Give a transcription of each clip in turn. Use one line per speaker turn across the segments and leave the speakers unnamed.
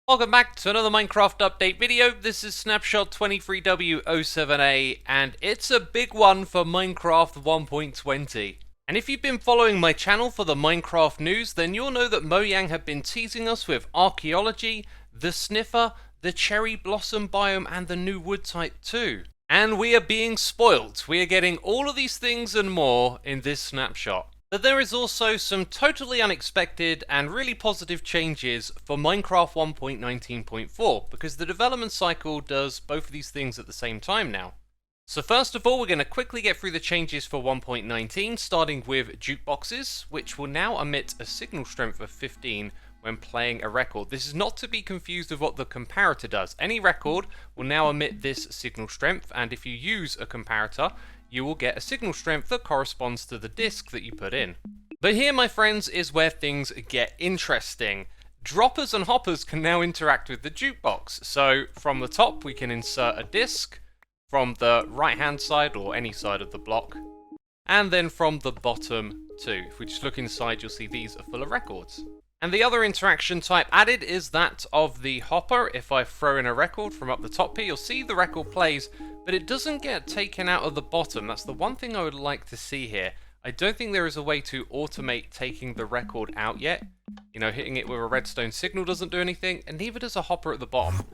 Welcome back to another Minecraft update video. This is Snapshot 23W07A, and it's a big one for Minecraft 1.20. And if you've been following my channel for the Minecraft news, then you'll know that Mojang have been teasing us with Archaeology, the Sniffer, the Cherry Blossom Biome, and the new Wood type too. And we are being spoilt. We are getting all of these things and more in this snapshot. But there is also some totally unexpected and really positive changes for Minecraft 1.19.4, because the development cycle does both of these things at the same time now. So first of all, we're going to quickly get through the changes for 1.19, starting with jukeboxes, which will now emit a signal strength of 15 when playing a record. This is not to be confused with what the comparator does. Any record will now emit this signal strength, and if you use a comparator, you will get a signal strength that corresponds to the disc that you put in. But here, my friends, is where things get interesting. Droppers and hoppers can now interact with the jukebox. So from the top, we can insert a disc, from the right hand side or any side of the block, and then from the bottom too. If we just look inside, you'll see these are full of records. And the other interaction type added is that of the hopper. If I throw in a record from up the top here, you'll see the record plays, but it doesn't get taken out of the bottom. That's the one thing I would like to see here. I don't think there is a way to automate taking the record out yet. You know, hitting it with a redstone signal doesn't do anything, and neither does a hopper at the bottom.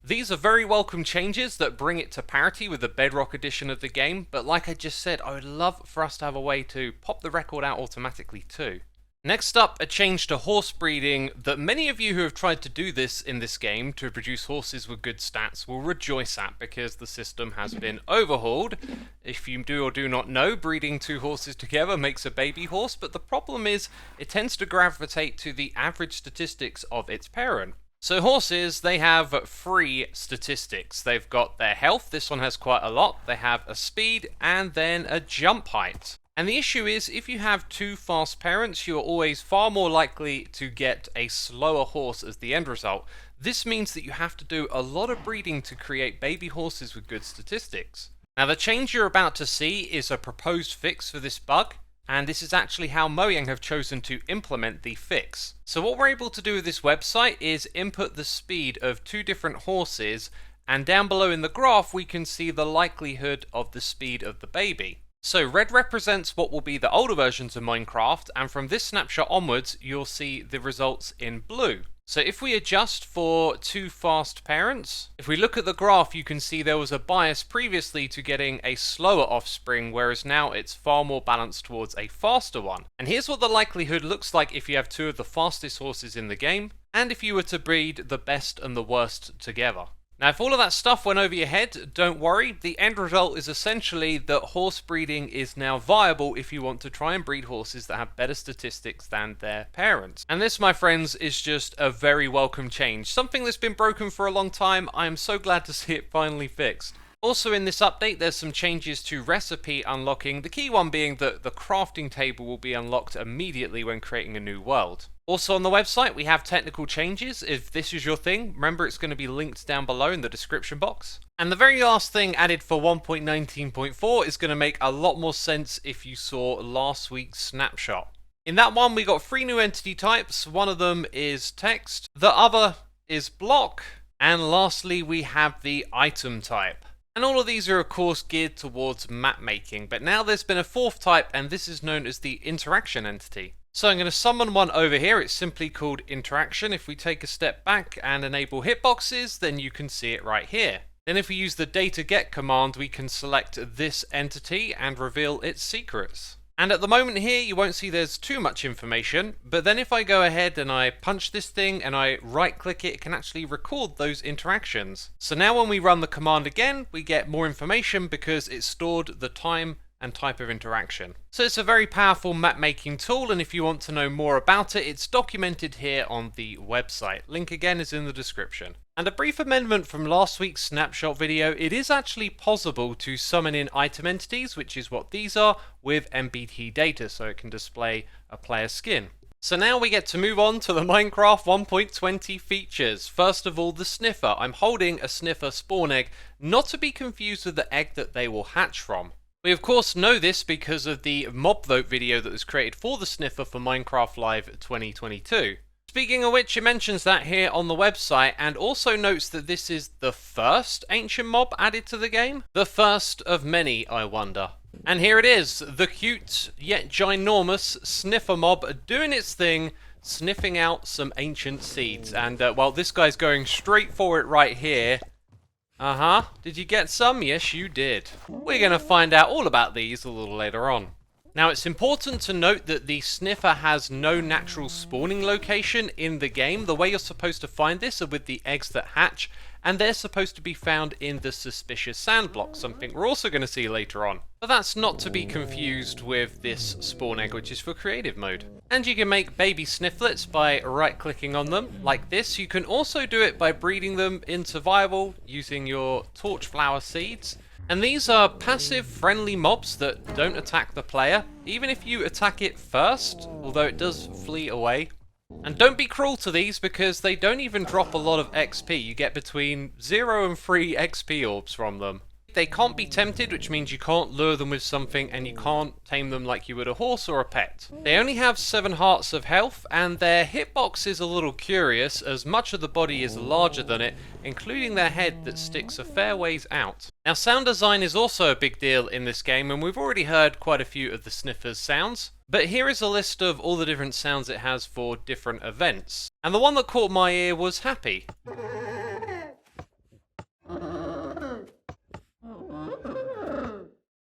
These are very welcome changes that bring it to parity with the Bedrock edition of the game, but like I just said, I would love for us to have a way to pop the record out automatically too. Next up, a change to horse breeding that many of you who have tried to do this in this game to produce horses with good stats will rejoice at, because the system has been overhauled. If you do or do not know, breeding two horses together makes a baby horse, but the problem is it tends to gravitate to the average statistics of its parent. So horses, they have three statistics. They've got their health, this one has quite a lot, they have a speed, and then a jump height. And the issue is, if you have two fast parents, you are always far more likely to get a slower horse as the end result. This means that you have to do a lot of breeding to create baby horses with good statistics. Now, the change you're about to see is a proposed fix for this bug, and this is actually how Mojang have chosen to implement the fix. So what we're able to do with this website is input the speed of two different horses, and down below in the graph we can see the likelihood of the speed of the baby. So red represents what will be the older versions of Minecraft, and from this snapshot onwards you'll see the results in blue. So if we adjust for two fast parents, if we look at the graph, you can see there was a bias previously to getting a slower offspring, whereas now it's far more balanced towards a faster one. And here's what the likelihood looks like if you have two of the fastest horses in the game, and if you were to breed the best and the worst together. Now, if all of that stuff went over your head, don't worry. The end result is essentially that horse breeding is now viable if you want to try and breed horses that have better statistics than their parents. And this, my friends, is just a very welcome change. Something that's been broken for a long time. I am so glad to see it finally fixed. Also in this update, there's some changes to recipe unlocking, the key one being that the crafting table will be unlocked immediately when creating a new world. Also on the website, we have technical changes. If this is your thing, remember it's going to be linked down below in the description box. And the very last thing added for 1.19.4 is going to make a lot more sense if you saw last week's snapshot. In that one, we got three new entity types. One of them is text, the other is block, and lastly we have the item type. And all of these are of course geared towards map making, but now there's been a fourth type, and this is known as the interaction entity. So I'm going to summon one over here. It's simply called interaction. If we take a step back and enable hitboxes, then you can see it right here. Then if we use the data get command, we can select this entity and reveal its secrets. And at the moment here, you won't see there's too much information, but then if I go ahead and I punch this thing and I right click it, it can actually record those interactions. So now when we run the command again, we get more information because it stored the time and type of interaction. So it's a very powerful map making tool, and if you want to know more about it, it's documented here on the website. Link again is in the description. And a brief amendment from last week's snapshot video, it is actually possible to summon in item entities, which is what these are, with MBT data, so it can display a player's skin. So now we get to move on to the Minecraft 1.20 features. First of all, the Sniffer. I'm holding a Sniffer spawn egg, not to be confused with the egg that they will hatch from. We of course know this because of the mob vote video that was created for the Sniffer for Minecraft Live 2022. Speaking of which, it mentions that here on the website, and also notes that this is the first ancient mob added to the game. The first of many, I wonder. And here it is, the cute yet ginormous sniffer mob doing its thing, sniffing out some ancient seeds. And well, this guy's going straight for it right here. Did you get some? Yes, you did. We're going to find out all about these a little later on. Now, it's important to note that the sniffer has no natural spawning location in the game. The way you're supposed to find this are with the eggs that hatch, and they're supposed to be found in the suspicious sand block, something we're also going to see later on. But that's not to be confused with this spawn egg, which is for creative mode. And you can make baby snifflets by right-clicking on them, like this. You can also do it by breeding them in survival using your Torchflower seeds. And these are passive friendly mobs that don't attack the player, even if you attack it first, although it does flee away. And don't be cruel to these because they don't even drop a lot of XP. You get between 0 and 3 XP orbs from them. They can't be tempted, which means you can't lure them with something, and you can't tame them like you would a horse or a pet. They only have 7 hearts of health, and their hitbox is a little curious, as much of the body is larger than it, including their head that sticks a fair ways out. Now, sound design is also a big deal in this game, and we've already heard quite a few of the sniffer's sounds. But here is a list of all the different sounds it has for different events. And the one that caught my ear was happy.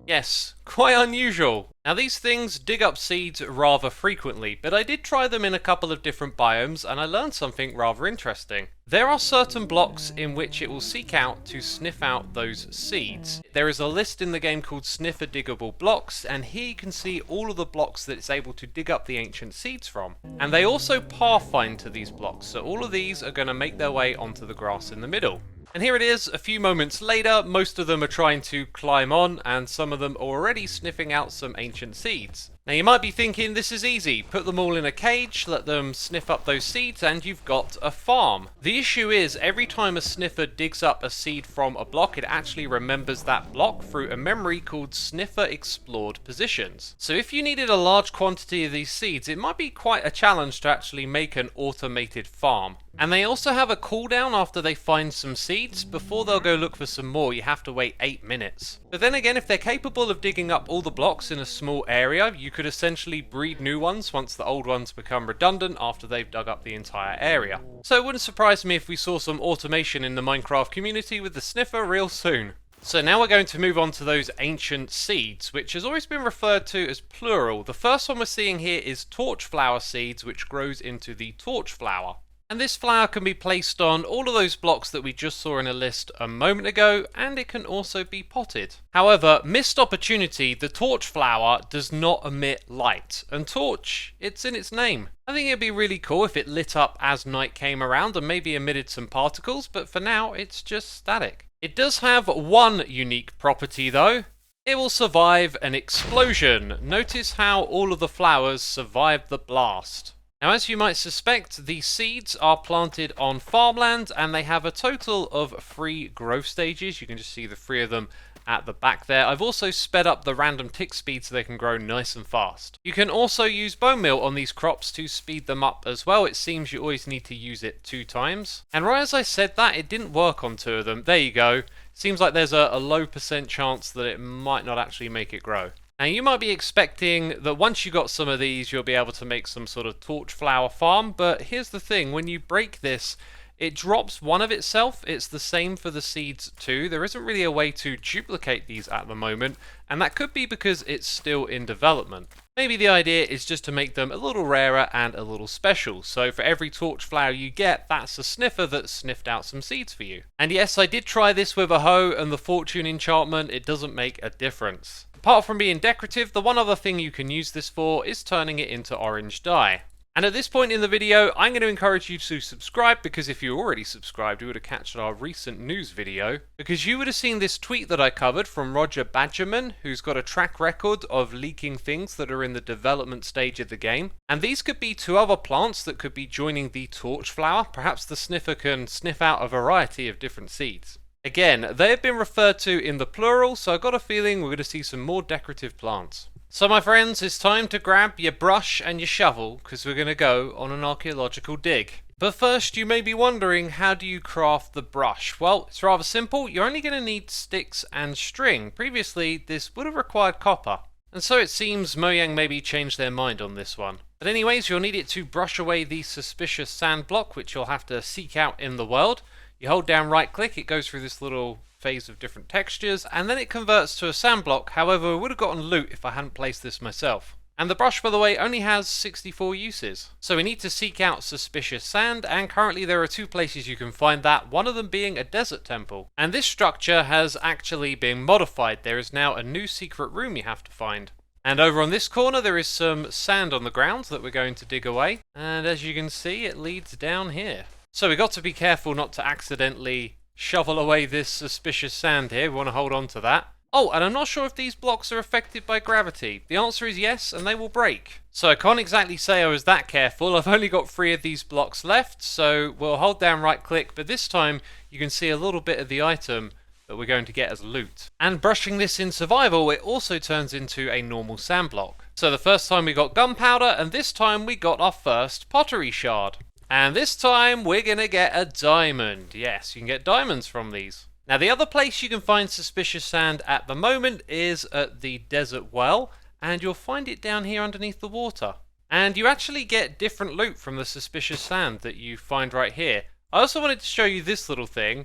Yes, quite unusual. Now, these things dig up seeds rather frequently, but I did try them in a couple of different biomes and I learned something rather interesting. There are certain blocks in which it will seek out to sniff out those seeds. There is a list in the game called Sniffer Diggable Blocks, and here you can see all of the blocks that it's able to dig up the ancient seeds from. And they also pathfind to these blocks, so all of these are going to make their way onto the grass in the middle. And here it is, a few moments later. Most of them are trying to climb on, and some of them are already sniffing out some ancient seeds. Now, you might be thinking this is easy. Put them all in a cage, let them sniff up those seeds, and you've got a farm. The issue is, every time a sniffer digs up a seed from a block, it actually remembers that block through a memory called Sniffer Explored Positions. So if you needed a large quantity of these seeds, it might be quite a challenge to actually make an automated farm. And they also have a cooldown after they find some seeds. Before they'll go look for some more, you have to wait 8 minutes. But then again, if they're capable of digging up all the blocks in a small area, you could essentially breed new ones once the old ones become redundant after they've dug up the entire area. So it wouldn't surprise me if we saw some automation in the Minecraft community with the sniffer real soon. So now we're going to move on to those ancient seeds, which has always been referred to as plural. The first one we're seeing here is Torchflower seeds, which grows into the Torchflower. And this flower can be placed on all of those blocks that we just saw in a list a moment ago, and it can also be potted. However, missed opportunity, the Torchflower does not emit light. And torch, it's in its name. I think it'd be really cool if it lit up as night came around and maybe emitted some particles, but for now it's just static. It does have one unique property though. It will survive an explosion. Notice how all of the flowers survived the blast. Now, as you might suspect, the seeds are planted on farmland and they have a total of 3 growth stages. You can just see the 3 of them at the back there. I've also sped up the random tick speed so they can grow nice and fast. You can also use bone meal on these crops to speed them up as well. It seems you always need to use it 2 times. And right as I said that, it didn't work on 2 of them. There you go. Seems like there's a low % chance that it might not actually make it grow. Now, you might be expecting that once you got some of these, you'll be able to make some sort of Torchflower farm, but here's the thing, when you break this, it drops one of itself. It's the same for the seeds too. There isn't really a way to duplicate these at the moment, and that could be because it's still in development. Maybe the idea is just to make them a little rarer and a little special, so for every Torchflower you get, that's a sniffer that sniffed out some seeds for you. And yes, I did try this with a hoe and the fortune enchantment. It doesn't make a difference. Apart from being decorative, the one other thing you can use this for is turning it into orange dye. And at this point in the video, I'm going to encourage you to subscribe, because if you already subscribed, you would have catched our recent news video, because you would have seen this tweet that I covered from Roger Badgerman, who's got a track record of leaking things that are in the development stage of the game. And these could be 2 other plants that could be joining the Torchflower. Perhaps the sniffer can sniff out a variety of different seeds. Again, they have been referred to in the plural, so I got a feeling we're going to see some more decorative plants. So my friends, it's time to grab your brush and your shovel because we're going to go on an archaeological dig. But first you may be wondering, how do you craft the brush? Well, it's rather simple. You're only going to need sticks and string. Previously this would have required copper. And so it seems Mojang maybe changed their mind on this one. But anyways, you'll need it to brush away the suspicious sand block, which you'll have to seek out in the world. You hold down right click, it goes through this little phase of different textures, and then it converts to a sand block. However, I would have gotten loot if I hadn't placed this myself. And the brush, by the way, only has 64 uses. So we need to seek out suspicious sand, and currently there are 2 places you can find that, one of them being a desert temple. And this structure has actually been modified. There is now a new secret room you have to find. And over on this corner there is some sand on the ground that we're going to dig away. And as you can see, it leads down here. So we've got to be careful not to accidentally shovel away this suspicious sand here. We want to hold on to that. Oh, and I'm not sure if these blocks are affected by gravity. The answer is yes, and they will break. So I can't exactly say I was that careful. I've only got 3 of these blocks left, so we'll hold down right click, but this time you can see a little bit of the item that we're going to get as loot. And brushing this in survival, it also turns into a normal sand block. So the first time we got gunpowder, and this time we got our first pottery shard. And this time we're gonna get a diamond. Yes, you can get diamonds from these. Now the other place you can find suspicious sand at the moment is at the desert well, and you'll find it down here underneath the water. And you actually get different loot from the suspicious sand that you find right here. I also wanted to show you this little thing.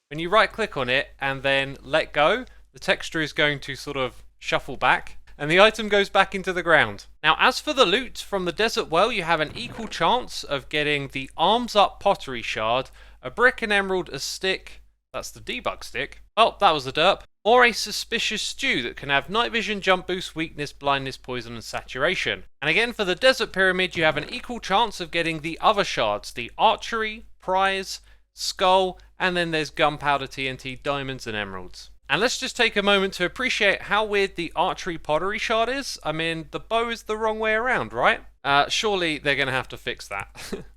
When you right click on it and then let go, the texture is going to sort of shuffle back, and the item goes back into the ground. Now as for the loot from the desert well, you have an equal chance of getting the arms up pottery shard, a brick, an emerald, a stick, that's the debug stick, oh that was the derp, or a suspicious stew that can have night vision, jump boost, weakness, blindness, poison and saturation. And again for the desert pyramid you have an equal chance of getting the other shards, the archery, prize, skull, and then there's gunpowder, TNT, diamonds and emeralds. And let's just take a moment to appreciate how weird the archery pottery shard is. I mean, the bow is the wrong way around, right? Surely they're going to have to fix that.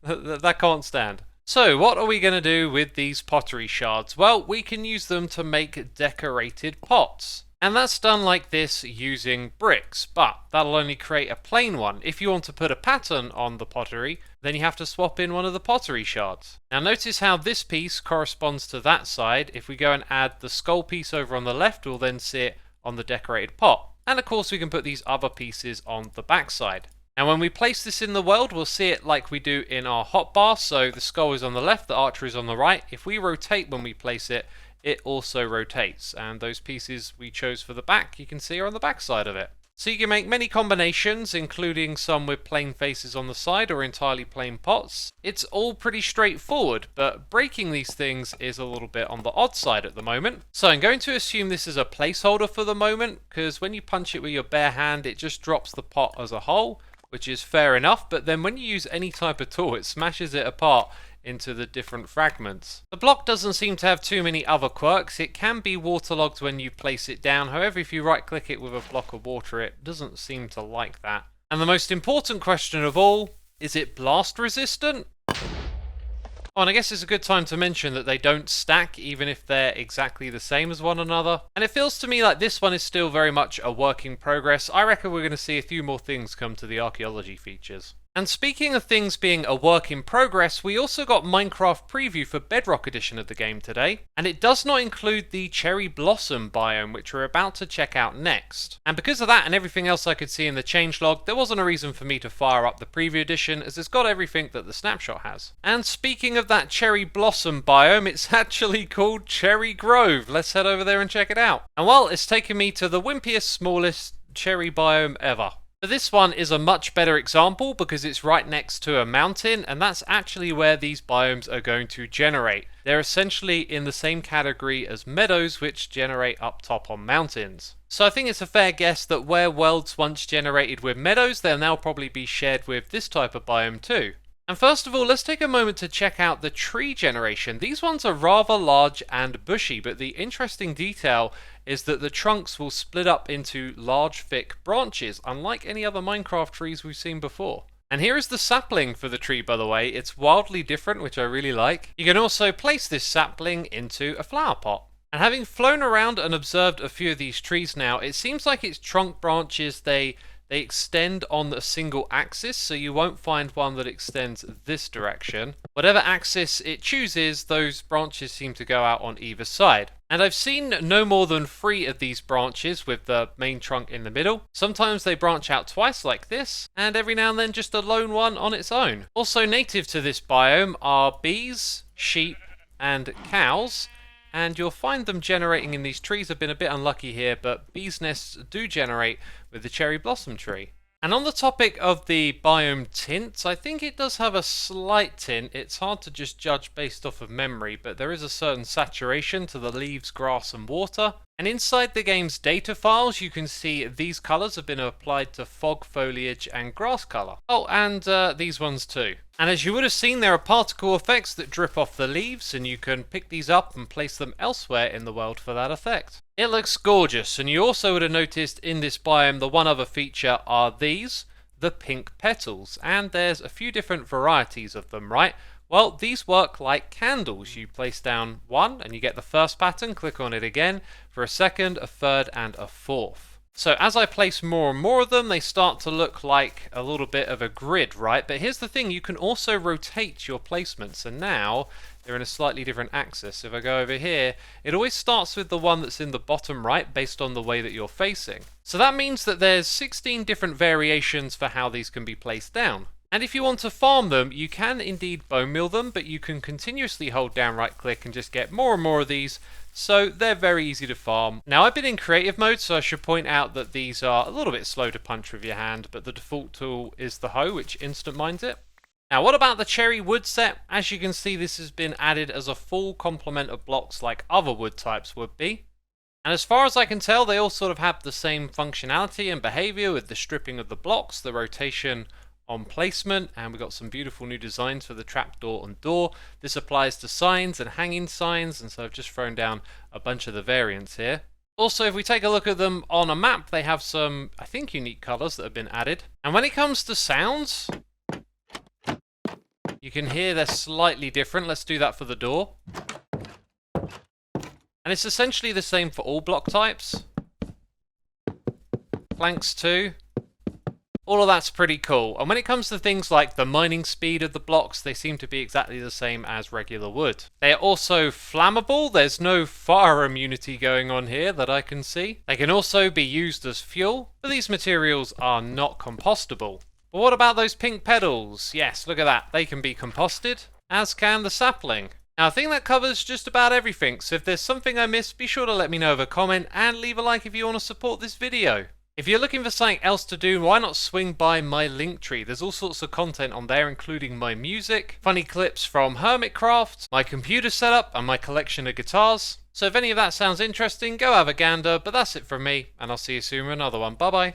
That can't stand. So, what are we going to do with these pottery shards? Well, we can use them to make decorated pots. And that's done like this using bricks, but that'll only create a plain one. If you want to put a pattern on the pottery, then you have to swap in one of the pottery shards. Now notice how this piece corresponds to that side. If we go and add the skull piece over on the left, we'll then see it on the decorated pot. And of course we can put these other pieces on the back side. Now when we place this in the world, we'll see it like we do in our hotbar. So the skull is on the left, the archer is on the right. If we rotate when we place it, it also rotates, and those pieces we chose for the back you can see are on the back side of it. So you can make many combinations, including some with plain faces on the side or entirely plain pots. It's all pretty straightforward, but breaking these things is a little bit on the odd side at the moment. So I'm going to assume this is a placeholder for the moment, because when you punch it with your bare hand it just drops the pot as a whole, which is fair enough, but then when you use any type of tool it smashes it apart into the different fragments. The block doesn't seem to have too many other quirks. It can be waterlogged when you place it down. However, if you right click it with a block of water, it doesn't seem to like that. And the most important question of all, is it blast resistant? Oh, and I guess it's a good time to mention that they don't stack even if they're exactly the same as one another. And it feels to me like this one is still very much a work in progress. I reckon we're going to see a few more things come to the archaeology features. And speaking of things being a work in progress, we also got Minecraft preview for Bedrock edition of the game today, and it does not include the cherry blossom biome, which we're about to check out next. And because of that and everything else I could see in the changelog, there wasn't a reason for me to fire up the preview edition, as it's got everything that the snapshot has. And speaking of that cherry blossom biome, it's actually called Cherry Grove. Let's head over there and check it out. And well, it's taken me to the wimpiest, smallest cherry biome ever. But this one is a much better example because it's right next to a mountain, and that's actually where these biomes are going to generate. They're essentially in the same category as meadows, which generate up top on mountains. So I think it's a fair guess that where worlds once generated with meadows, they'll now probably be shared with this type of biome too. And first of all, let's take a moment to check out the tree generation. These ones are rather large and bushy, but the interesting detail is that the trunks will split up into large, thick branches, unlike any other Minecraft trees we've seen before. And here is the sapling for the tree, by the way. It's wildly different, which I really like. You can also place this sapling into a flower pot. And having flown around and observed a few of these trees now, it seems like its trunk branches, they extend on a single axis, so you won't find one that extends this direction. Whatever axis it chooses, those branches seem to go out on either side. And I've seen no more than 3 of these branches with the main trunk in the middle. Sometimes they branch out twice like this, and every now and then just a lone one on its own. Also native to this biome are bees, sheep, and cows. And you'll find them generating in these trees. I've been a bit unlucky here, but bees' nests do generate with the cherry blossom tree. And on the topic of the biome tints, I think it does have a slight tint. It's hard to just judge based off of memory, but there is a certain saturation to the leaves, grass, and water. And inside the game's data files, you can see these colours have been applied to fog, foliage, and grass colour. Oh, and these ones too. And as you would have seen, there are particle effects that drip off the leaves, and you can pick these up and place them elsewhere in the world for that effect. It looks gorgeous, and you also would have noticed in this biome the one other feature are these, the pink petals, and there's a few different varieties of them, right? Well, these work like candles. You place down one and you get the first pattern, click on it again for a second, a third, and a fourth. So as I place more and more of them, they start to look like a little bit of a grid, right? But here's the thing, you can also rotate your placements, and now they're in a slightly different axis. If I go over here, it always starts with the one that's in the bottom right based on the way that you're facing. So that means that there's 16 different variations for how these can be placed down. And if you want to farm them, you can indeed bone meal them, but you can continuously hold down right click and just get more and more of these, so they're very easy to farm. Now I've been in creative mode, so I should point out that these are a little bit slow to punch with your hand, but the default tool is the hoe, which instant mines it. Now what about the cherry wood set? As you can see, this has been added as a full complement of blocks like other wood types would be. And as far as I can tell, they all sort of have the same functionality and behavior with the stripping of the blocks, the rotation on placement, and we've got some beautiful new designs for the trapdoor and door. This applies to signs and hanging signs, and so I've just thrown down a bunch of the variants here. Also, if we take a look at them on a map, they have some, I think, unique colours that have been added. And when it comes to sounds, you can hear they're slightly different. Let's do that for the door. And it's essentially the same for all block types. Planks too. All of that's pretty cool. And when it comes to things like the mining speed of the blocks, they seem to be exactly the same as regular wood. They are also flammable. There's no fire immunity going on here that I can see. They can also be used as fuel, but these materials are not compostable. But what about those pink petals? Yes, look at that. They can be composted, as can the sapling. Now, I think that covers just about everything, so if there's something I missed, be sure to let me know with a comment and leave a like if you want to support this video. If you're looking for something else to do, why not swing by my Linktree? There's all sorts of content on there, including my music, funny clips from Hermitcraft, my computer setup, and my collection of guitars. So if any of that sounds interesting, go have a gander, but that's it from me, and I'll see you soon with another one. Bye bye.